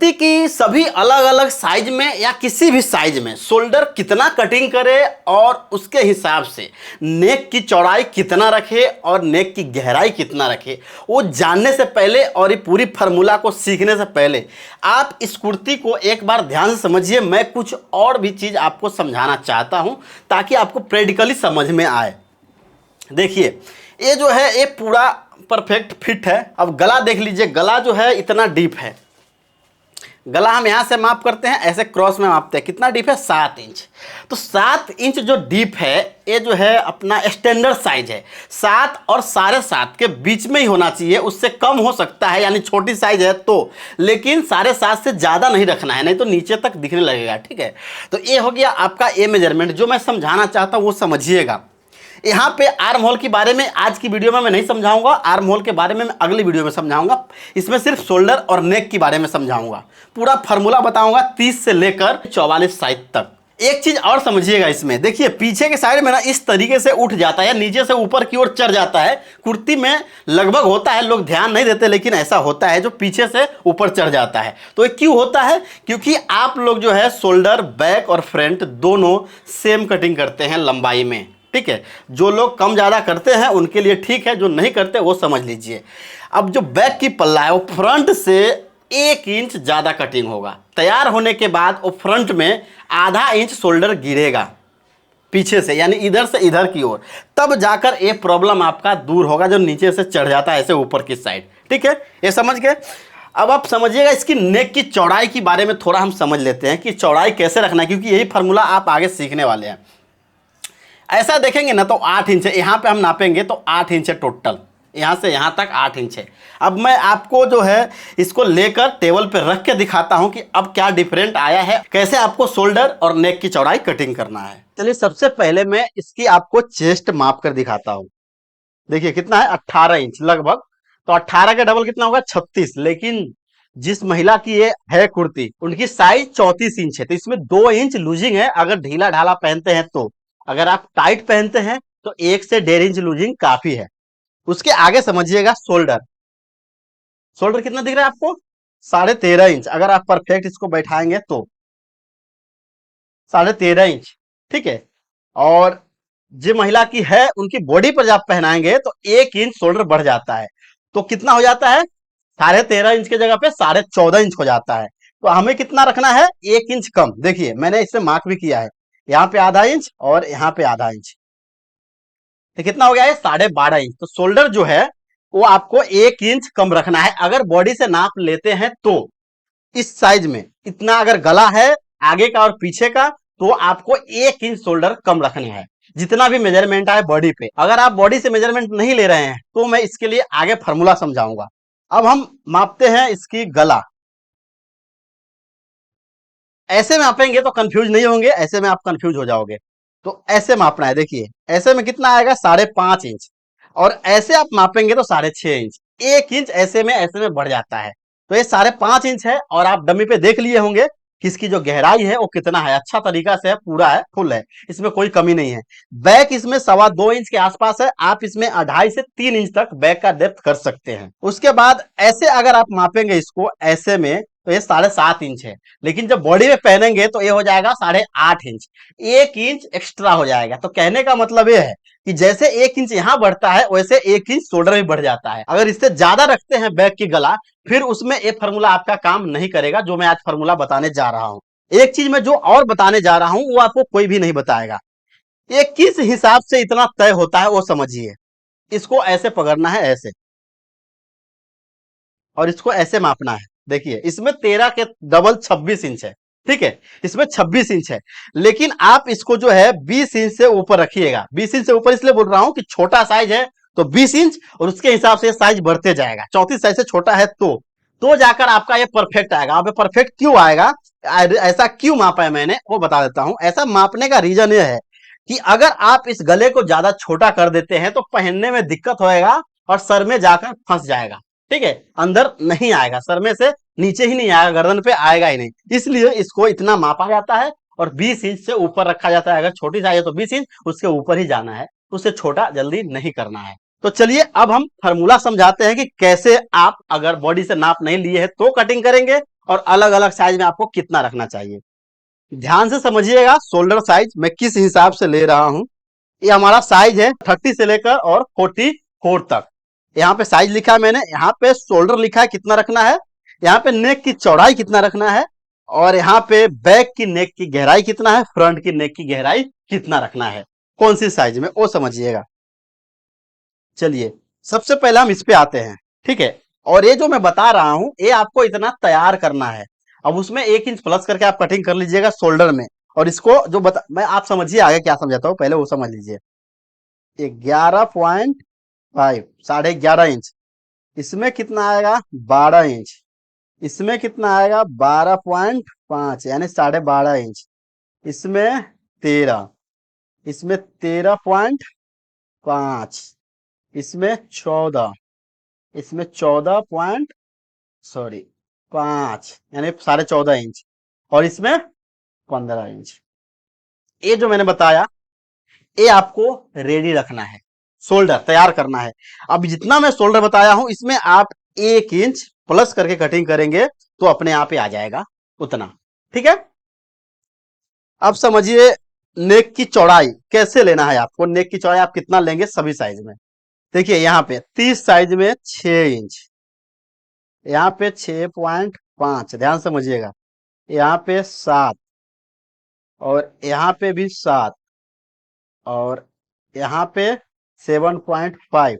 कुर्ती की सभी अलग अलग साइज में या किसी भी साइज में शोल्डर कितना कटिंग करे और उसके हिसाब से नेक की चौड़ाई कितना रखे और नेक की गहराई कितना रखे, वो जानने से पहले और ये पूरी फार्मूला को सीखने से पहले आप इस कुर्ती को एक बार ध्यान से समझिए। मैं कुछ और भी चीज़ आपको समझाना चाहता हूँ ताकि आपको प्रैक्टिकली समझ में आए। देखिए, ये जो है ये पूरा परफेक्ट फिट है। अब गला देख लीजिए, गला जो है इतना डीप है। गला हम यहाँ से माप करते हैं, ऐसे क्रॉस में मापते हैं। कितना डीप है? 7 इंच। तो 7 इंच जो डीप है ये जो है अपना स्टैंडर्ड साइज है। 7 और 7.5 के बीच में ही होना चाहिए, उससे कम हो सकता है, यानी छोटी साइज है तो, लेकिन 7.5 से ज़्यादा नहीं रखना है, नहीं तो नीचे तक दिखने लगेगा। ठीक है, तो ये हो गया आपका ए मेजरमेंट। जो मैं समझाना चाहता हूँ वो समझिएगा। यहाँ पे आर्म होल के बारे में आज की वीडियो में मैं नहीं समझाऊंगा, आर्म होल के बारे में मैं अगली वीडियो में समझाऊंगा। इसमें सिर्फ शोल्डर और नेक के बारे में समझाऊंगा, पूरा फार्मूला बताऊंगा 30 से लेकर 44 साइज तक। एक चीज और समझिएगा इसमें, देखिए पीछे के साइड में ना इस तरीके से उठ जाता है, नीचे से ऊपर की ओर चढ़ जाता है। कुर्ती में लगभग होता है, लोग ध्यान नहीं देते, लेकिन ऐसा होता है जो पीछे से ऊपर चढ़ जाता है। तो ये क्यों होता है? क्योंकि आप लोग जो है शोल्डर, बैक और फ्रंट दोनों सेम कटिंग करते हैं लंबाई में। ठीक है, जो लोग कम ज़्यादा करते हैं उनके लिए ठीक है, जो नहीं करते वो समझ लीजिए। अब जो बैक की पल्ला है वो फ्रंट से 1 इंच ज़्यादा कटिंग होगा। तैयार होने के बाद वो फ्रंट में आधा इंच शोल्डर गिरेगा पीछे से, यानी इधर से इधर की ओर, तब जाकर ये प्रॉब्लम आपका दूर होगा जो नीचे से चढ़ जाता है ऐसे ऊपर की साइड। ठीक है, ये समझ गए। अब आप समझिएगा इसकी नेक की चौड़ाई के बारे में थोड़ा हम समझ लेते हैं कि चौड़ाई कैसे रखना है, क्योंकि यही फार्मूला आप आगे सीखने वाले हैं। ऐसा देखेंगे ना तो 8 इंच है, यहाँ पे हम नापेंगे तो 8 इंच है टोटल, यहाँ से यहाँ तक 8 इंच है। अब मैं आपको जो है इसको लेकर टेबल पे रख के दिखाता हूँ कि अब क्या डिफरेंट आया है, कैसे आपको शोल्डर और नेक की चौड़ाई कटिंग करना है। चलिए सबसे पहले मैं इसकी आपको चेस्ट माप कर दिखाता हूँ। देखिए कितना है, 18 इंच लगभग। तो 18 के डबल कितना होगा? 36। लेकिन जिस महिला की ये है कुर्ती, उनकी साइज 34 इंच है, तो इसमें 2 इंच लूजिंग है अगर ढीला ढाला पहनते हैं तो। अगर आप टाइट पहनते हैं तो 1 से 1.5 इंच लूजिंग काफी है। उसके आगे समझिएगा शोल्डर। शोल्डर कितना दिख रहा है आपको? 13.5 इंच। अगर आप परफेक्ट इसको बैठाएंगे तो 13.5 इंच। ठीक है, और जो महिला की है उनकी बॉडी पर जब आप पहनाएंगे तो 1 इंच शोल्डर बढ़ जाता है। तो कितना हो जाता है? 13.5 इंच की जगह पे 14.5 इंच हो जाता है। तो हमें कितना रखना है? 1 इंच कम। देखिए मैंने इससे मार्क भी किया है, यहाँ पे आधा इंच और यहाँ पे आधा इंच, तो कितना हो गया है? 12.5 इंच। तो शोल्डर जो है वो आपको 1 इंच कम रखना है अगर बॉडी से नाप लेते हैं तो। इस साइज में इतना अगर गला है आगे का और पीछे का, तो आपको 1 इंच शोल्डर कम रखना है, जितना भी मेजरमेंट आए बॉडी पे। अगर आप बॉडी से मेजरमेंट नहीं ले रहे हैं तो मैं इसके लिए आगे फार्मूला समझाऊंगा। अब हम मापते हैं इसकी गला। ऐसे मापेंगे तो कंफ्यूज नहीं होंगे, ऐसे में आप कंफ्यूज हो जाओगे। तो ऐसे मापना है। देखिए ऐसे में कितना आएगा? 5.5 इंच, और ऐसे आप मापेंगे तो 6.5 इंच। 1 इंच ऐसे में बढ़ जाता है। तो ये 5.5 इंच है, और आप डमी पे देख लिए होंगे कि इसकी जो गहराई है वो कितना है, अच्छा तरीका से है, पूरा है, फुल है, इसमें कोई कमी नहीं है। बैक इसमें 2.25 इंच के आसपास है, आप इसमें 2.5 से 3 इंच तक बैक का डेप्थ कर सकते हैं। उसके बाद ऐसे अगर आप मापेंगे इसको ऐसे में तो ये 7.5 इंच है, लेकिन जब बॉडी में पहनेंगे तो ये हो जाएगा 8.5 इंच। 1 इंच एक्स्ट्रा हो जाएगा। तो कहने का मतलब ये है कि जैसे 1 इंच यहाँ बढ़ता है वैसे 1 इंच शोल्डर भी बढ़ जाता है। अगर इससे ज्यादा रखते हैं बैक की गला, फिर उसमें ये फार्मूला आपका काम नहीं करेगा जो मैं आज फार्मूला बताने जा रहा हूँ। एक चीज मैं जो और बताने जा रहा हूँ वो आपको कोई भी नहीं बताएगा। ये किस हिसाब से इतना तय होता है वो समझिए। इसको ऐसे पकड़ना है, ऐसे, और इसको ऐसे मापना है। देखिए इसमें 13 के डबल 26 इंच है। ठीक है, इसमें 26 इंच है, लेकिन आप इसको जो है 20 इंच से ऊपर रखिएगा। 20 इंच से ऊपर इसलिए बोल रहा हूं कि छोटा साइज है तो 20 इंच, और उसके हिसाब से साइज बढ़ते जाएगा। 34 साइज से छोटा है तो जाकर आपका ये परफेक्ट आएगा। अब परफेक्ट क्यों आएगा, ऐसा क्यों मापा है मैंने वो बता देता हूं। ऐसा मापने का रीजन ये है कि अगर आप इस गले को ज्यादा छोटा कर देते हैं तो पहनने में दिक्कत होएगा और सर में जाकर फंस जाएगा। ठीक है, अंदर नहीं आएगा, सर में से नीचे ही नहीं आएगा, गर्दन पे आएगा ही नहीं। इसलिए इसको इतना मापा जाता है और 20 इंच से ऊपर रखा जाता है। अगर छोटी साइज है तो 20 इंच, उसके ऊपर ही जाना है, उससे छोटा जल्दी नहीं करना है। तो चलिए अब हम फार्मूला समझाते हैं कि कैसे आप अगर बॉडी से नाप नहीं लिए हैं तो कटिंग करेंगे, और अलग अलग साइज में आपको कितना रखना चाहिए। ध्यान से समझिएगा शोल्डर साइज मैं किस हिसाब से ले रहा हूं। ये हमारा साइज है 30 से लेकर और 44 तक। यहाँ पे साइज लिखा है मैंने, यहाँ पे शोल्डर लिखा है कितना रखना है, यहाँ पे नेक की चौड़ाई कितना रखना है, और यहाँ पे बैक की नेक की गहराई कितना है, फ्रंट की नेक की गहराई कितना रखना है, कौन सी साइज में, वो समझिएगा। चलिए सबसे पहले हम इस पे आते हैं, ठीक है। और ये जो मैं बता रहा हूं ये आपको इतना तैयार करना है। अब उसमें 1 इंच प्लस करके आप कटिंग कर लीजिएगा शोल्डर में। और इसको जो बता मैं आप समझिए आगे क्या समझाता हूं, पहले वो समझ लीजिए। 11.5 11.5 इंच, इसमें कितना आएगा 12 इंच, इसमें कितना आएगा 12.5 यानी 12.5 इंच, इसमें 13, इसमें 13.5, इसमें 14, इसमें 5 यानी 14.5 इंच, और इसमें 15 इंच। ये जो मैंने बताया ये आपको रेडी रखना है, शोल्डर तैयार करना है। अब जितना मैं शोल्डर बताया हूं इसमें आप 1 इंच प्लस करके कटिंग करेंगे तो अपने आप ही आ जाएगा उतना, ठीक है। अब समझिए नेक की चौड़ाई कैसे लेना है आपको, नेक की चौड़ाई आप कितना लेंगे सभी साइज में। देखिए यहाँ पे 30 साइज में 6 इंच, यहाँ पे 6.5, ध्यान समझिएगा, यहाँ पे 7, और यहाँ पे भी 7, और यहाँ पे 7.5,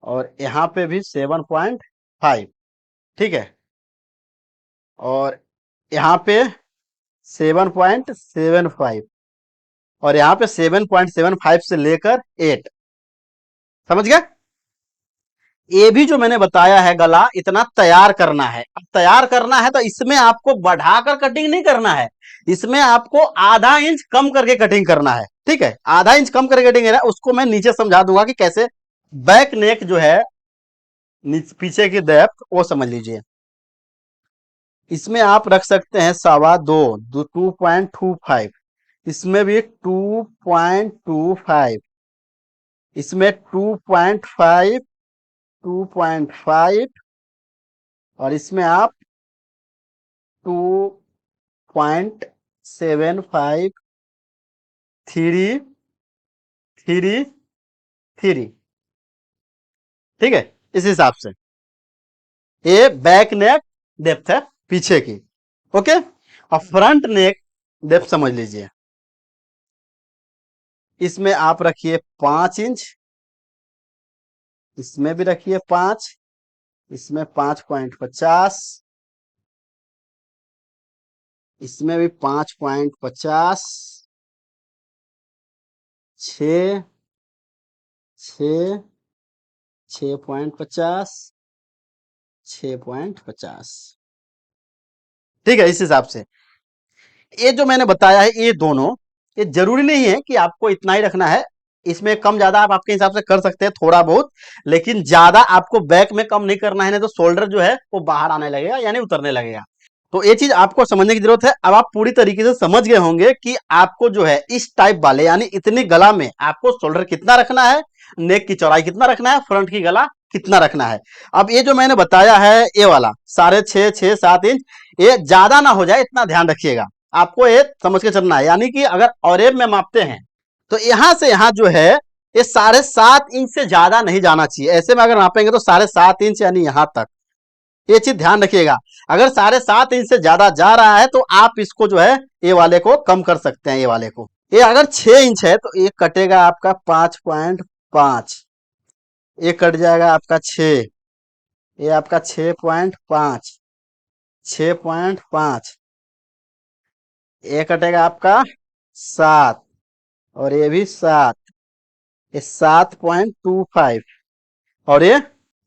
और यहाँ पे भी 7.5, ठीक है। और यहाँ पे 7.75, और यहाँ पे 7.75 से लेकर 8, समझ गए। ये भी जो मैंने बताया है गला इतना तैयार करना है। अब तैयार करना है तो इसमें आपको बढ़ाकर कटिंग नहीं करना है, इसमें आपको आधा इंच कम करके कटिंग करना है, ठीक है। आधा इंच कम करके कटिंग करना है, उसको मैं नीचे समझा दूंगा कि कैसे। बैक नेक जो है पीछे की डेप्थ वो समझ लीजिए। इसमें आप रख सकते हैं 2.25, 2.25, इसमें भी 2.25, इसमें 2.5, 2.5, और इसमें आप 2.75, 3, 3, 3, ठीक है। इस हिसाब से ये बैक नेक डेप्थ है पीछे की, ओके। और फ्रंट नेक डेप्थ समझ लीजिए, इसमें आप रखिए 5 इंच, इसमें भी रखिए 5, इसमें 5.50, इसमें भी 5.50, 6, 6, 6.50, 6.50, ठीक है। इस हिसाब से ये जो मैंने बताया है ये दोनों, ये जरूरी नहीं है कि आपको इतना ही रखना है, इसमें कम ज्यादा आप आपके हिसाब से कर सकते हैं थोड़ा बहुत, लेकिन ज्यादा आपको बैक में कम नहीं करना है, नहीं तो शोल्डर जो है वो बाहर आने लगेगा यानी उतरने लगेगा। तो ये चीज आपको समझने की जरूरत है। अब आप पूरी तरीके से समझ गए होंगे कि आपको जो है इस टाइप वाले यानी इतनी गला में आपको शोल्डर कितना रखना है, नेक की चौड़ाई कितना रखना है, फ्रंट की गला कितना रखना है। अब ये जो मैंने बताया है ये वाला 6.5, 6, 7 इंच, ये ज्यादा ना हो जाए इतना ध्यान रखिएगा। आपको ये समझ के चलना है, यानी कि अगर ऑरेब में मापते हैं तो यहां से यहां जो है ये 7.5 इंच से ज्यादा नहीं जाना चाहिए। ऐसे में अगर नापेंगे तो 7.5 इंच यानी यहां तक, ये चीज ध्यान रखिएगा। अगर 7.5 इंच से ज्यादा जा रहा है तो आप इसको जो है ये वाले को कम कर सकते हैं, ये वाले को। ये अगर 6 इंच है तो ये कटेगा आपका 5.5, ये कट जाएगा आपका 6, ये आपका 6.5, 6.5, ये कटेगा आपका 7, और ये भी 7, ये 7.25, और ये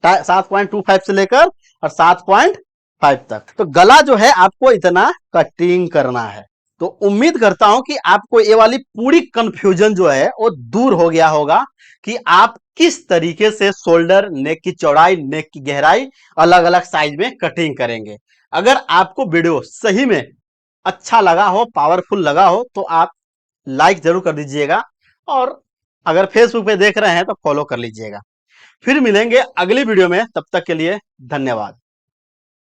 7.25 से लेकर और 7.5 तक। तो गला जो है आपको इतना कटिंग करना है। तो उम्मीद करता हूं कि आपको ये वाली पूरी कंफ्यूजन जो है वो दूर हो गया होगा कि आप किस तरीके से शोल्डर, नेक की चौड़ाई, नेक की गहराई अलग अलग साइज में कटिंग करेंगे। अगर आपको वीडियो सही में अच्छा लगा हो, पावरफुल लगा हो, तो आप लाइक जरूर कर दीजिएगा, और अगर फेसबुक पे देख रहे हैं तो फॉलो कर लीजिएगा। फिर मिलेंगे अगली वीडियो में, तब तक के लिए धन्यवाद।